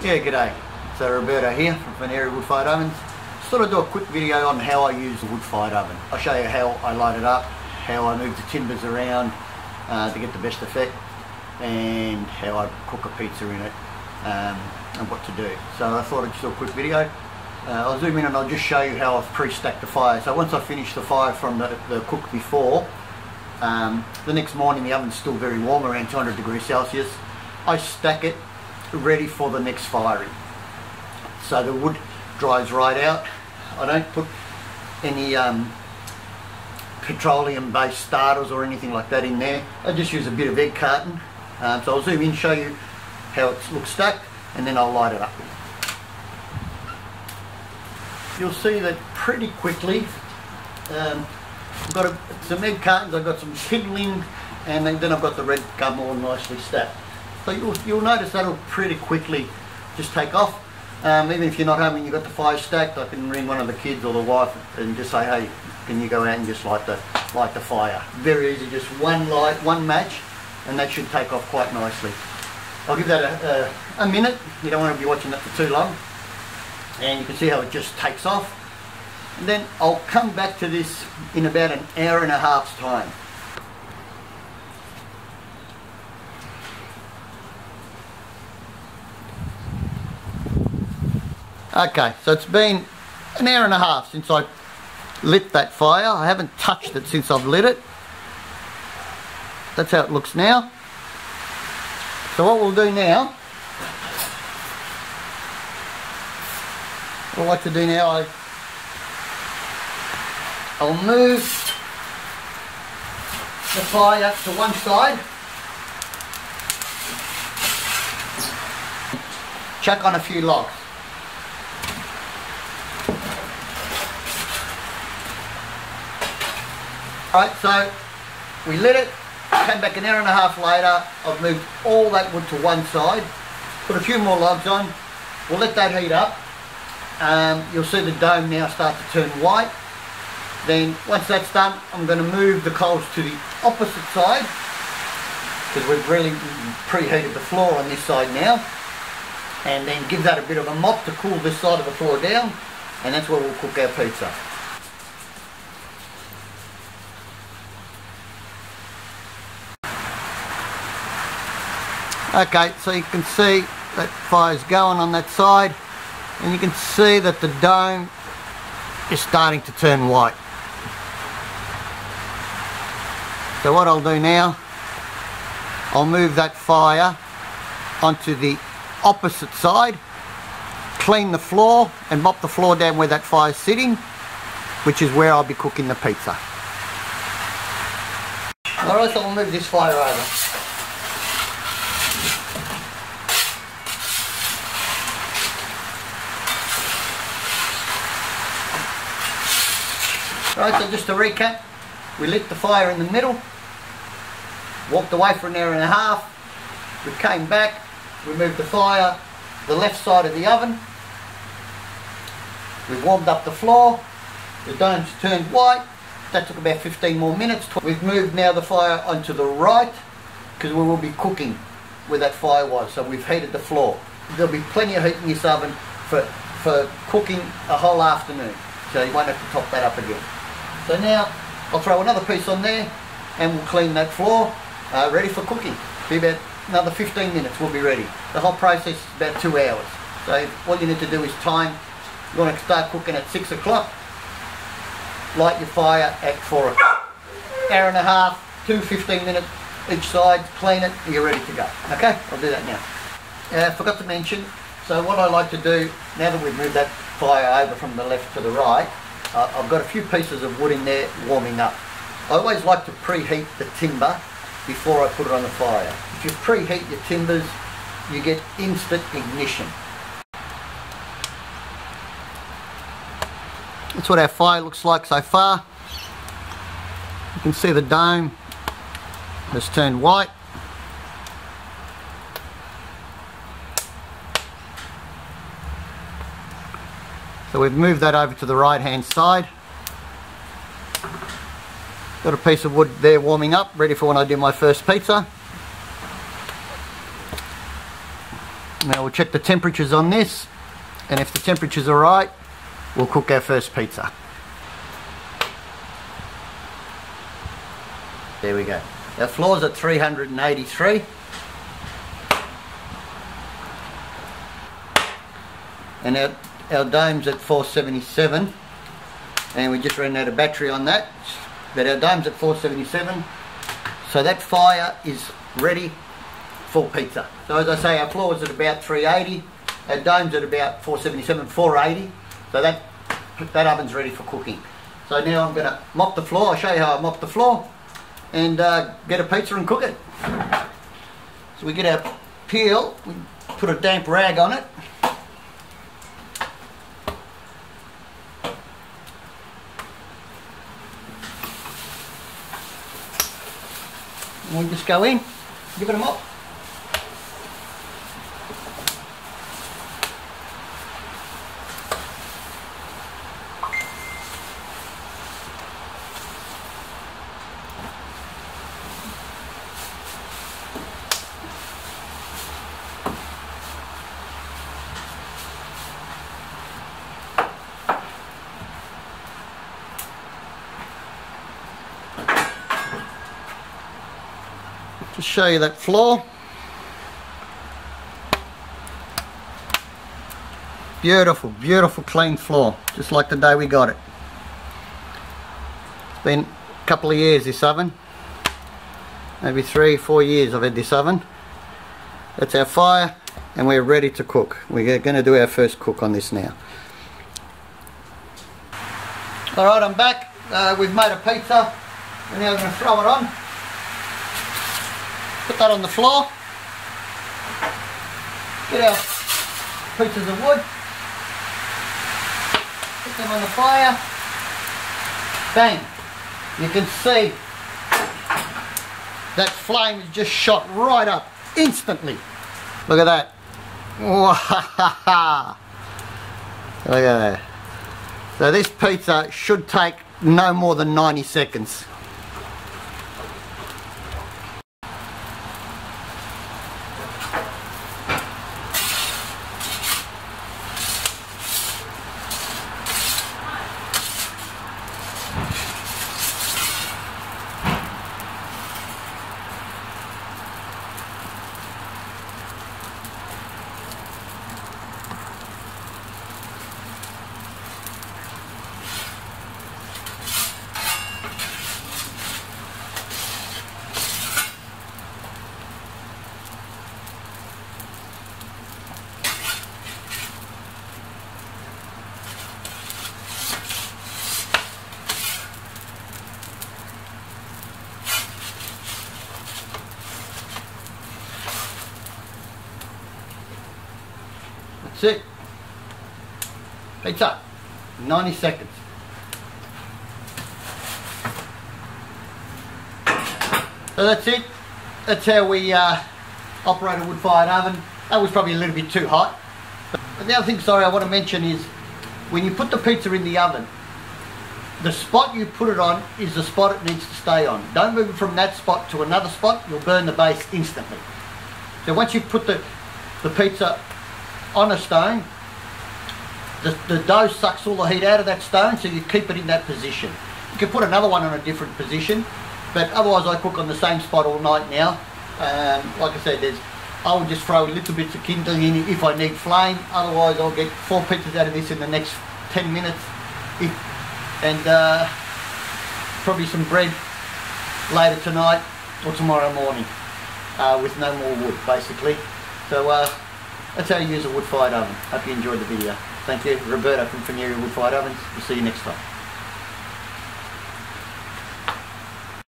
Yeah, g'day. So Roberto here from Fornieri wood-fired ovens. Just thought I'd do a quick video on how I use the wood-fired oven. I'll show you how I light it up, how I move the timbers around to get the best effect, and how I cook a pizza in it, and what to do. So I thought I'd just do a quick video. I'll zoom in and I'll just show you how I've pre-stacked the fire. So once I finish the fire from the cook before, the next morning the oven's still very warm, around 200 degrees Celsius. I stack it ready for the next firing. So the wood dries right out. I don't put any petroleum based starters or anything like that in there. I just use a bit of egg carton. So I'll zoom in, show you how it looks stacked, and then I'll light it up. You'll see that pretty quickly. I've got some egg cartons, I've got some kindling, and then I've got the red gum all nicely stacked. So you'll notice that'll pretty quickly just take off. Even if you're not home and you've got the fire stacked, I can ring one of the kids or the wife and just say, hey, can you go out and just light the fire? Very easy, just one light, one match, and that should take off quite nicely. I'll give that a minute. You don't want to be watching that for too long. And you can see how it just takes off. And then I'll come back to this in about an hour and a half's time. Okay, so it's been an hour and a half since I lit that fire. I haven't touched it since I've lit it. That's how it looks now. So what we'll do now, what I like to do now, I'll move the fire to one side, chuck on a few logs. Alright, so we lit it, came back an hour and a half later. I've moved all that wood to one side, put a few more logs on, we'll let that heat up. You'll see the dome now start to turn white. Then once that's done, I'm going to move the coals to the opposite side, because we've really preheated the floor on this side now, and then give that a bit of a mop to cool this side of the floor down, and that's where we'll cook our pizza. Okay, so you can see that fire's going on that side, and you can see that the dome is starting to turn white. So what I'll do now, I'll move that fire onto the opposite side, clean the floor and mop the floor down where that fire's sitting, which is where I'll be cooking the pizza. Alright, so I'll move this fire over. Right, so just to recap, we lit the fire in the middle, walked away for an hour and a half, we came back, we moved the fire the left side of the oven, we warmed up the floor, the dome's turned white, that took about 15 more minutes. We've moved now the fire onto the right, because we will be cooking where that fire was, so we've heated the floor. There'll be plenty of heat in this oven for cooking a whole afternoon, so you won't have to top that up again. So now I'll throw another piece on there and we'll clean that floor, ready for cooking. Be about another 15 minutes, we'll be ready. The whole process is about 2 hours. So all you need to do is time. You want to start cooking at 6 o'clock, light your fire at 4 o'clock. Hour and a half, 15 minutes each side, clean it, and you're ready to go. Okay, I'll do that now. I forgot to mention, so what I like to do, now that we've moved that fire over from the left to the right, I've got a few pieces of wood in there warming up. I always like to preheat the timber before I put it on the fire. If you preheat your timbers, you get instant ignition. That's what our fire looks like so far. You can see the dome has turned white. So we've moved that over to the right hand side. Got a piece of wood there warming up, ready for when I do my first pizza. Now we'll check the temperatures on this, and if the temperatures are right, we'll cook our first pizza. There we go. Our floor's at 383. And our dome's at 477. And we just ran out of battery on that. But our dome's at 477. So that fire is ready for pizza. So as I say, our floor's at about 380. Our dome's at about 477, 480. So that oven's ready for cooking. So now I'm going to mop the floor. I'll show you how I mop the floor. And get a pizza and cook it. So we get our peel, we put a damp rag on it. And we just go in, give it a mop. Just show you that floor. Beautiful, beautiful clean floor, just like the day we got it. It's been a couple of years, this oven. Maybe 3-4 years I've had this oven. That's our fire, and we're ready to cook. We're going to do our first cook on this now. Alright, I'm back. We've made a pizza. We're now going to throw it on. Put that on the floor. Get our pieces of wood. Put them on the fire. Bang. You can see that flame is just shot right up instantly. Look at that. Look at that. So this pizza should take no more than 90 seconds. That's it. Pizza. 90 seconds. So that's it. That's how we operate a wood-fired oven. That was probably a little bit too hot. But the other thing, sorry, I want to mention is when you put the pizza in the oven, the spot you put it on is the spot it needs to stay on. Don't move it from that spot to another spot, you'll burn the base instantly. So once you put the pizza on a stone, the dough sucks all the heat out of that stone, so you keep it in that position. You can put another one on a different position, but otherwise I cook on the same spot all night now. Like I said, I will just throw little bits of kindling in if I need flame, otherwise I'll get 4 pizzas out of this in the next 10 minutes. And probably some bread later tonight or tomorrow morning with no more wood, basically. So that's how you use a wood-fired oven. Hope you enjoyed the video. Thank you. Roberto from Fornieri Wood-Fired Ovens. We'll see you next time.